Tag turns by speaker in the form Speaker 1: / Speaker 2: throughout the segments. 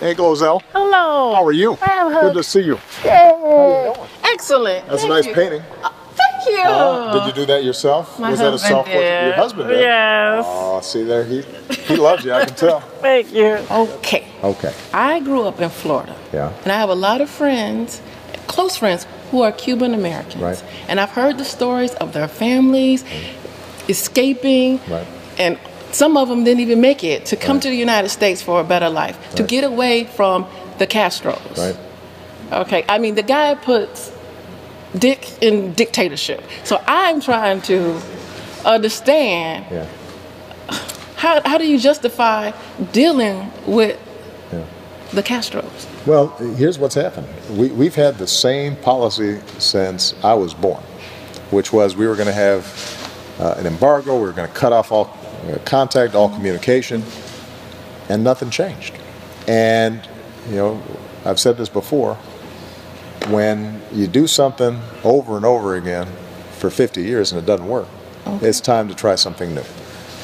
Speaker 1: Hey, Gilzel.
Speaker 2: Hello.
Speaker 1: How are you? Good to see you.
Speaker 2: Yay.
Speaker 1: How you doing?
Speaker 2: Excellent.
Speaker 1: That's
Speaker 2: Thank
Speaker 1: a nice
Speaker 2: you.
Speaker 1: painting.
Speaker 2: Thank you.
Speaker 1: Did you do that yourself?
Speaker 2: My
Speaker 1: Was that a
Speaker 2: husband
Speaker 1: self-portrait?
Speaker 2: did.
Speaker 1: Your husband did?
Speaker 2: Yes.
Speaker 1: Oh, see there, he loves you, I can tell.
Speaker 2: Thank you. Okay.
Speaker 1: Okay.
Speaker 3: I grew up in Florida.
Speaker 1: Yeah.
Speaker 3: And I have a lot of friends, close friends, who are Cuban Americans.
Speaker 1: Right.
Speaker 3: And I've heard the stories of their families escaping.
Speaker 1: Right.
Speaker 3: And some of them didn't even make it to come to the United States for a better life, to get away from the Castros.
Speaker 1: Right.
Speaker 3: Okay. I mean, the guy puts Dick in dictatorship. So I'm trying to understand how do you justify dealing with the Castros?
Speaker 1: Well, here's what's happened. We've had the same policy since I was born, which was we were going to have an embargo, we were going to cut off all contact, all communication, and nothing changed. And, you know, I've said this before, when you do something over and over again for 50 years and it doesn't work, it's time to try something new.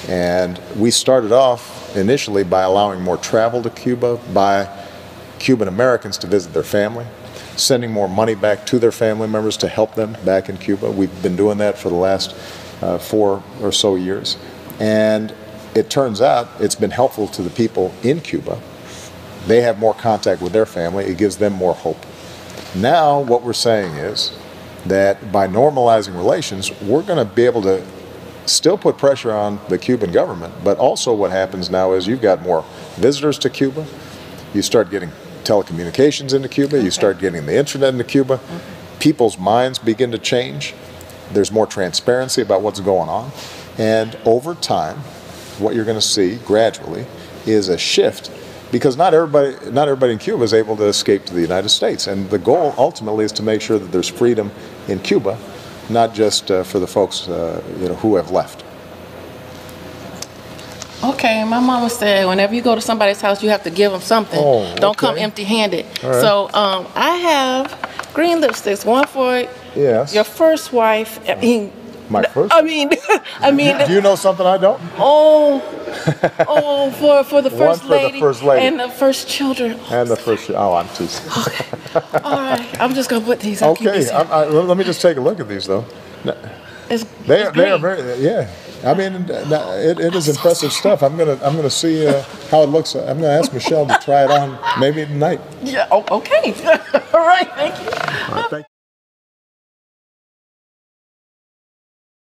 Speaker 1: And we started off initially by allowing more travel to Cuba, by Cuban Americans to visit their family, sending more money back to their family members to help them back in Cuba. We've been doing that for the last 4 or so years. And it turns out it's been helpful to the people in Cuba. They have more contact with their family. It gives them more hope. Now what we're saying is that by normalizing relations, we're going to be able to still put pressure on the Cuban government, but also what happens now is you've got more visitors to Cuba. You start getting telecommunications into Cuba. You start getting the internet into Cuba. People's minds begin to change. There's more transparency about what's going on. And over time, what you're going to see gradually is a shift, because not everybody in Cuba is able to escape to the United States. And the goal ultimately is to make sure that there's freedom in Cuba, not just for the folks you know, who have left.
Speaker 3: Okay, my mama said whenever you go to somebody's house, you have to give them something.
Speaker 1: Oh,
Speaker 3: Don't come empty-handed.
Speaker 1: Right.
Speaker 3: So I have green lipsticks, one for your first wife.
Speaker 1: My first?
Speaker 3: I mean,
Speaker 1: Do you know something I don't?
Speaker 3: Oh, for the first
Speaker 1: One for the first lady.
Speaker 3: and the first children.
Speaker 1: And the first, oh, I'm teasing.
Speaker 3: Okay. All right, I'm just gonna put these.
Speaker 1: Okay, let me just take a look at these though. They are very, I mean, it is impressive stuff. I'm gonna see how it looks. I'm gonna ask Michelle to try it on maybe tonight.
Speaker 3: Yeah. Oh, okay. All right. Thank you.
Speaker 1: All right, thank you.